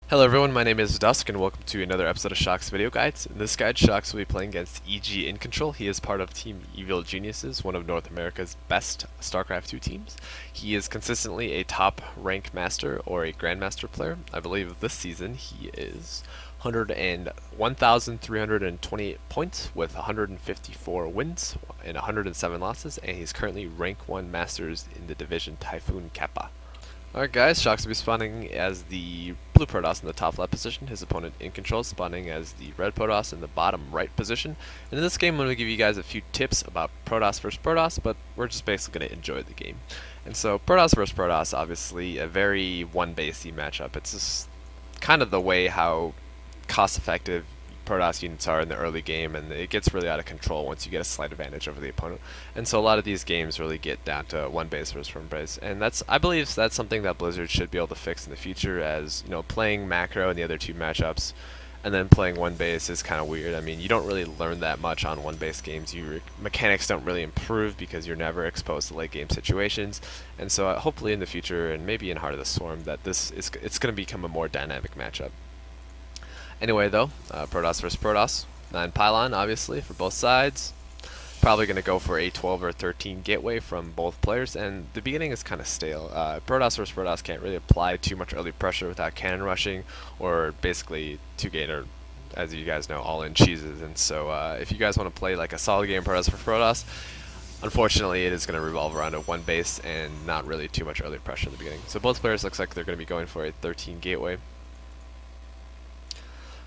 Hello everyone, my name is Dusk and welcome to another episode of Shokz Video Guides. In this guide, Shokz will be playing against EGiNcontroL. He is part of Team Evil Geniuses, one of North America's best StarCraft 2 teams. He is consistently a top rank master or a grandmaster player. I believe this season he is 1,328 points with 154 wins and 107 losses, and he's currently rank 1 masters in the division Typhoon Kappa. Alright guys, Shokz will be spawning as the blue Protoss in the top left position, his opponent EGiNcontroL spawning as the red Protoss in the bottom right position. And in this game I'm going to give you guys a few tips about Protoss versus Protoss, but we're just basically going to enjoy the game. And so Protoss versus Protoss, obviously a very one-basey matchup. It's just kind of the way how cost effective Protoss units are in the early game, and it gets really out of control once you get a slight advantage over the opponent. And so a lot of these games really get down to one base versus one base, and I believe that's something that Blizzard should be able to fix in the future. As you know, playing macro in the other two matchups and then playing one base is kind of weird. I mean, you don't really learn that much on one base games. Your mechanics don't really improve because you're never exposed to late game situations. And so hopefully in the future, and maybe in Heart of the Swarm, that it's going to become a more dynamic matchup. Anyway though, Protoss versus Protoss, 9 pylon obviously for both sides. Probably going to go for a 12 or 13 gateway from both players, and the beginning is kind of stale. Protoss versus Protoss can't really apply too much early pressure without cannon rushing, or basically 2-gate, or as you guys know, all-in cheeses. And so if you guys want to play like a solid game Protoss versus Protoss, unfortunately it is going to revolve around a one base and not really too much early pressure in the beginning. So both players looks like they're going to be going for a 13 gateway.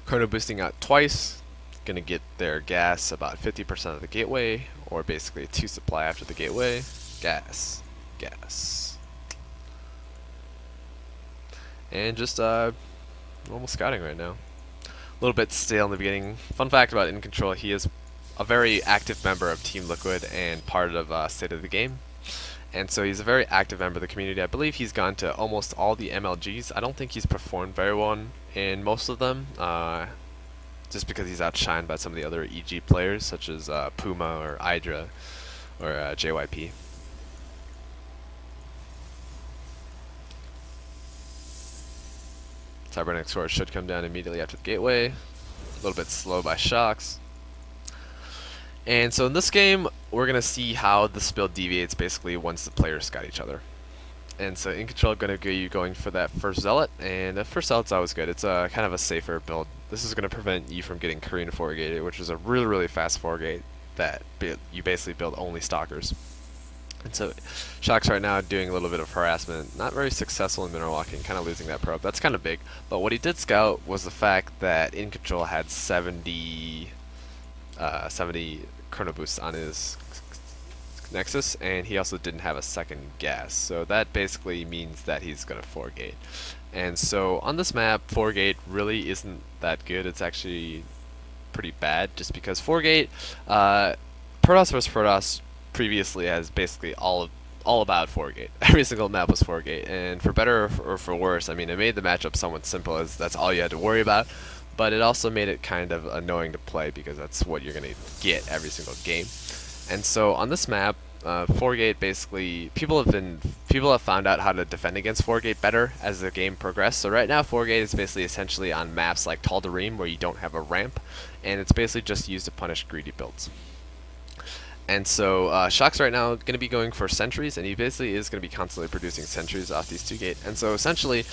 Chrono boosting out twice, gonna get their gas about 50% of the gateway, or basically 2 supply after the gateway. Gas. And just normal scouting right now. A little bit stale in the beginning. Fun fact about EGiNcontroL, he is a very active member of Team Liquid and part of State of the Game. And so he's a very active member of the community. I believe he's gone to almost all the MLGs. I don't think he's performed very well in most of them, just because he's outshined by some of the other EG players, such as Puma or Hydra or JYP. Cybernetic Sword should come down immediately after the gateway. A little bit slow by Shokz. And so in this game, we're going to see how this build deviates basically once the players scout each other. And so EGiNcontroL going to get you going for that first Zealot, and the first Zealot's always good. It's a kind of a safer build. This is going to prevent you from getting Korean 4-gated, which is a really fast 4-gate that you basically build only stalkers. And so Shokz right now doing a little bit of harassment, not very successful in mineral walking, kind of losing that probe. That's kind of big. But what he did scout was the fact that EGiNcontroL had 70 chrono boosts on his Nexus, and he also didn't have a second gas, so that basically means that he's gonna 4-gate. And so on this map, 4-gate really isn't that good. It's actually pretty bad, just because 4-gate, Protoss vs Protoss previously has basically all about 4-gate. Every single map was 4-gate, and for better or for worse, I mean, it made the matchup somewhat simple, as that's all you had to worry about. But it also made it kind of annoying to play because that's what you're going to get every single game. And so on this map, 4-gate basically, people have found out how to defend against 4-gate better as the game progressed. So right now 4-gate is basically essentially on maps like Tal'Darim where you don't have a ramp, and it's basically just used to punish greedy builds. And so Shokz right now going to be going for sentries, and he basically is going to be constantly producing sentries off these 2-gate. And so essentially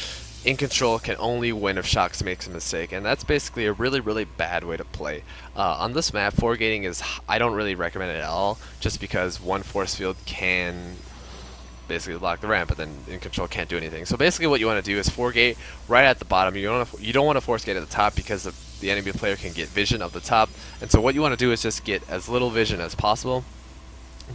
EGiNcontroL can only win if Shokz makes a mistake, and that's basically a really bad way to play. On this map, 4-gating is, I don't really recommend it at all, just because one force field can basically block the ramp, but then EGiNcontroL can't do anything. So basically what you want to do is 4-gate right at the bottom. You don't want to force gate at the top because the enemy player can get vision of the top, and so what you want to do is just get as little vision as possible.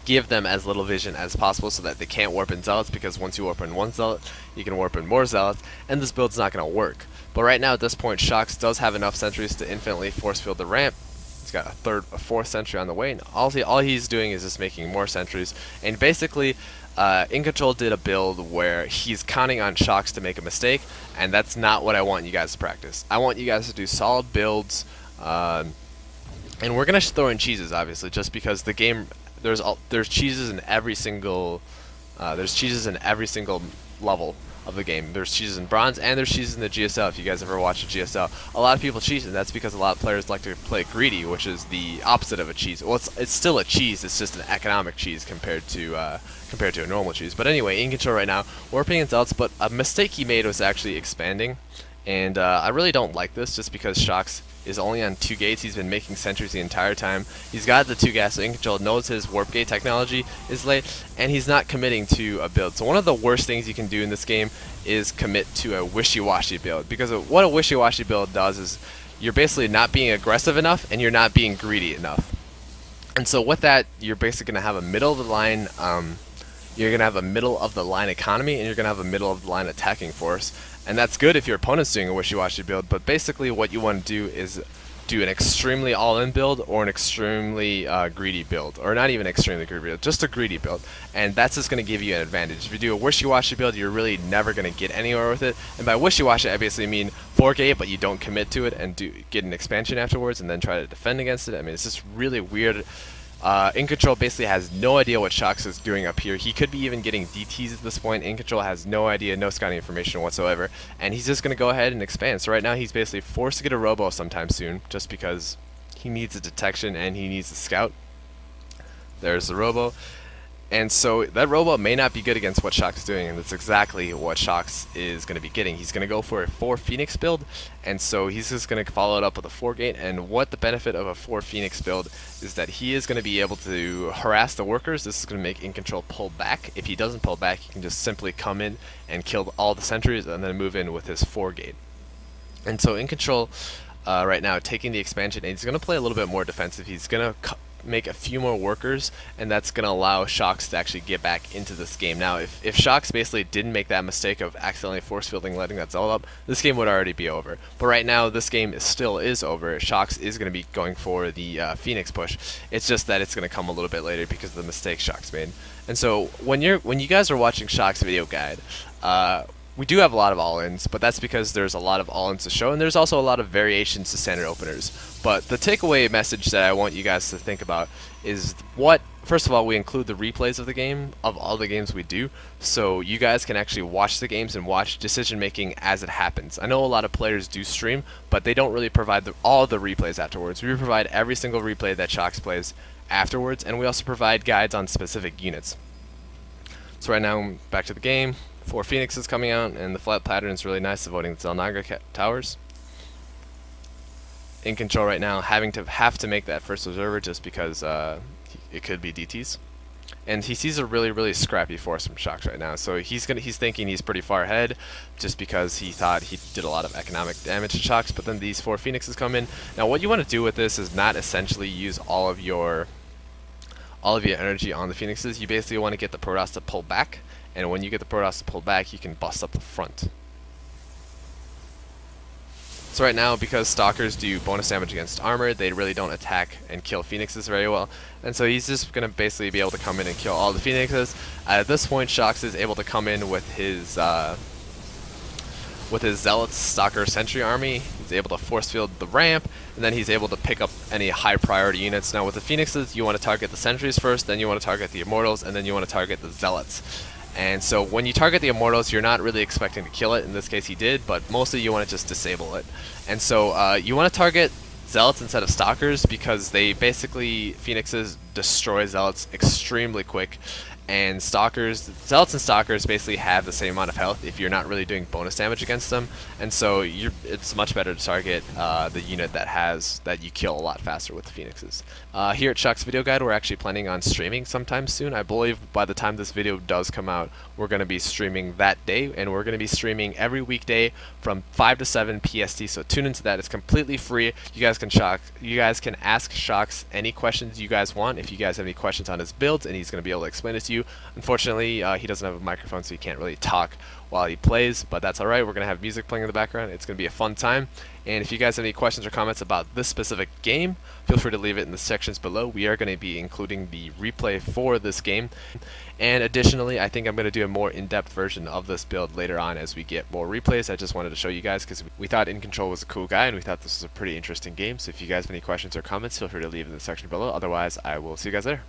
Give them as little vision as possible so that they can't warp in Zealots, because once you warp in one Zealot, you can warp in more Zealots, and this build's not going to work. But right now at this point, Shokz does have enough sentries to infinitely force field the ramp. He's got a 4th sentry on the way, and all he's doing is just making more sentries. And basically, EGiNcontroL did a build where he's counting on Shokz to make a mistake, and that's not what I want you guys to practice. I want you guys to do solid builds, and we're going to throw in cheeses, obviously, just because the game... There's cheeses in every single level of of the game. There's cheeses in bronze and there's cheeses in the GSL. If you guys ever watch a GSL, a lot of people cheese, and that's because a lot of players like to play greedy, which is the opposite of a cheese. Well, it's still a cheese. It's just an economic cheese compared to a normal cheese. But anyway, EGiNcontroL right now, warping and zealots. But a mistake he made was actually expanding, and I really don't like this just because Shokz is only on 2 gates. He's been making sentries the entire time. He's got the 2 gas, so EGiNcontroL knows his warp gate technology is late, and he's not committing to a build. So one of the worst things you can do in this game is commit to a wishy-washy build, because what a wishy-washy build does is you're basically not being aggressive enough and you're not being greedy enough. And so with that, you're basically going to have a middle of the line economy, and you're going to have a middle of the line attacking force. And that's good if your opponent's doing a wishy-washy build, but basically what you want to do is do an extremely all-in build or an extremely greedy build, or not even extremely greedy build, just a greedy build, and that's just going to give you an advantage. If you do a wishy-washy build, you're really never going to get anywhere with it, and by wishy-washy I basically mean 4K but you don't commit to it and get an expansion afterwards and then try to defend against it. I mean, it's just really weird. EGiNcontroL basically has no idea what Shokz is doing up here. He could be even getting DTs at this point. EGiNcontroL has no idea, no scouting information whatsoever, and he's just going to go ahead and expand. So right now he's basically forced to get a robo sometime soon, just because he needs a detection and he needs a scout. There's the robo. And so that robo may not be good against what Shokz is doing, and that's exactly what Shokz is going to be getting. He's going to go for a 4 Phoenix build, and so he's just going to follow it up with a 4 gate. And what the benefit of a 4 Phoenix build is that he is going to be able to harass the workers. This is going to make EGiNcontroL pull back. If he doesn't pull back, he can just simply come in and kill all the sentries and then move in with his 4 gate. And so EGiNcontroL right now taking the expansion, and he's going to play a little bit more defensive. He's going to make a few more workers, and that's going to allow Shokz to actually get back into this game. Now, if Shokz basically didn't make that mistake of accidentally force fielding, letting that zealot up, this game would already be over. But right now, this game still is over. Shokz is going to be going for the Phoenix push. It's just that it's going to come a little bit later because of the mistake Shokz made. And so when you guys are watching Shokz video guide, we do have a lot of all-ins, but that's because there's a lot of all-ins to show, and there's also a lot of variations to standard openers. But the takeaway message that I want you guys to think about is first of all, we include the replays of the game, of all the games we do, so you guys can actually watch the games and watch decision making as it happens. I know a lot of players do stream, but they don't really provide all the replays afterwards. We provide every single replay that Shokz plays afterwards, and we also provide guides on specific units. So right now, back to the game. 4 Phoenixes coming out, and the flat pattern is really nice, avoiding the Zelnaga towers. EGiNcontroL right now have to make that first observer just because it could be DTs, and he sees a really scrappy force from Shokz right now. So he's thinking he's pretty far ahead, just because he thought he did a lot of economic damage to Shokz. But then these 4 Phoenixes come in. Now what you want to do with this is not essentially use all of your energy on the Phoenixes. You basically want to get the Protoss to pull back. And when you get the Protoss to pull back, you can bust up the front. So right now, because Stalkers do bonus damage against armor, they really don't attack and kill Phoenixes very well. And so he's just going to basically be able to come in and kill all the Phoenixes. At this point, Shokz is able to come in with his Zealots Stalker Sentry army. He's able to force field the ramp, and then he's able to pick up any high priority units. Now with the Phoenixes, you want to target the Sentries first, then you want to target the Immortals, and then you want to target the Zealots. And so when you target the Immortals, you're not really expecting to kill it. In this case he did, but mostly you want to just disable it. And so you want to target Zealots instead of Stalkers, because they basically, Phoenixes destroy Zealots extremely quick. And Zealots and Stalkers basically have the same amount of health if you're not really doing bonus damage against them. And so it's much better to target the unit that you kill a lot faster with the Phoenixes. Here at Shokz Video Guide, we're actually planning on streaming sometime soon. I believe by the time this video does come out, we're going to be streaming that day, and we're going to be streaming every weekday from 5 to 7 PST. So tune into that. It's completely free. You guys can ask Shokz any questions you guys want. If you guys have any questions on his builds, and he's going to be able to explain it to you. Unfortunately, he doesn't have a microphone, so he can't really talk while he plays, but that's alright. We're going to have music playing in the background. It's going to be a fun time. And if you guys have any questions or comments about this specific game, feel free to leave it in the sections below. We are going to be including the replay for this game. And additionally, I think I'm going to do a more in-depth version of this build later on as we get more replays. I just wanted to show you guys because we thought EGiNcontroL was a cool guy, and we thought this was a pretty interesting game. So if you guys have any questions or comments, feel free to leave in the section below. Otherwise, I will see you guys later.